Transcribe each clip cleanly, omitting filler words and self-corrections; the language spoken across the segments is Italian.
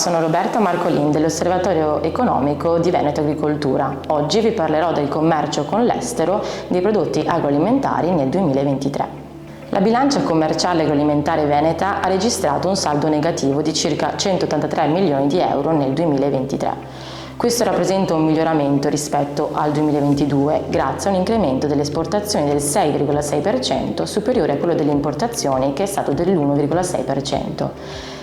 sono Roberta Marcolin dell'Osservatorio Economico di Veneto Agricoltura. Oggi vi parlerò del commercio con l'estero dei prodotti agroalimentari nel 2023. La bilancia commerciale agroalimentare veneta ha registrato un saldo negativo di circa 183 milioni di euro nel 2023. Questo rappresenta un miglioramento rispetto al 2022 grazie a un incremento delle esportazioni del 6,6% superiore a quello delle importazioni che è stato dell'1,6%.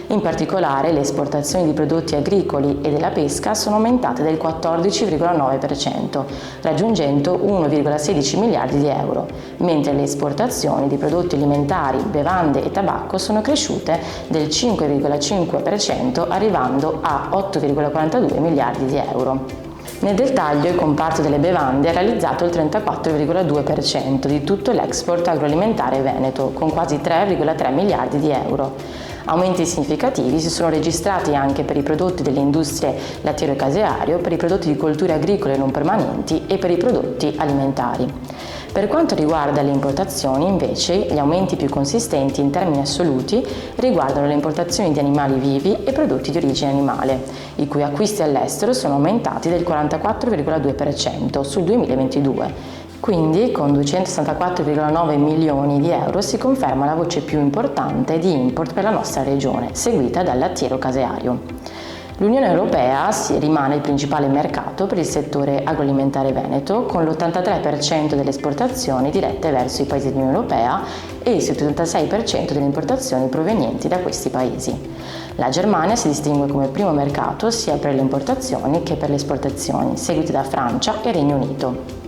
In particolare le esportazioni di prodotti agricoli e della pesca sono aumentate del 14,9%, raggiungendo 1,16 miliardi di euro, mentre le esportazioni di prodotti alimentari, bevande e tabacco sono cresciute del 5,5%, arrivando a 8,42 miliardi di euro. Nel dettaglio il comparto delle bevande ha realizzato il 34,2% di tutto l'export agroalimentare veneto, con quasi 3,3 miliardi di euro. Aumenti significativi si sono registrati anche per i prodotti delle industrie lattiero-caseario, per i prodotti di colture agricole non permanenti e per i prodotti alimentari. Per quanto riguarda le importazioni, invece, gli aumenti più consistenti in termini assoluti riguardano le importazioni di animali vivi e prodotti di origine animale, i cui acquisti all'estero sono aumentati del 44,2% sul 2022. Quindi, con 264,9 milioni di euro, si conferma la voce più importante di import per la nostra regione, seguita dal lattiero-caseario. L'Unione Europea rimane il principale mercato per il settore agroalimentare veneto, con l'83% delle esportazioni dirette verso i paesi dell'Unione Europea e il 76% delle importazioni provenienti da questi paesi. La Germania si distingue come primo mercato sia per le importazioni che per le esportazioni, seguite da Francia e Regno Unito.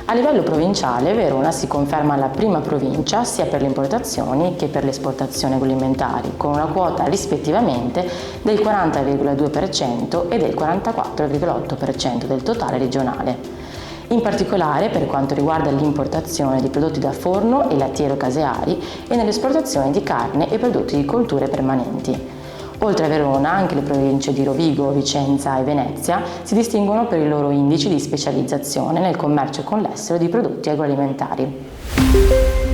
A livello provinciale, Verona si conferma la prima provincia sia per le importazioni che per le esportazioni agroalimentari, con una quota rispettivamente del 40,2% e del 44,8% del totale regionale. In particolare per quanto riguarda l'importazione di prodotti da forno e lattiero-caseari e nell'esportazione di carne e prodotti di colture permanenti. Oltre a Verona, anche le province di Rovigo, Vicenza e Venezia si distinguono per i loro indici di specializzazione nel commercio con l'estero di prodotti agroalimentari.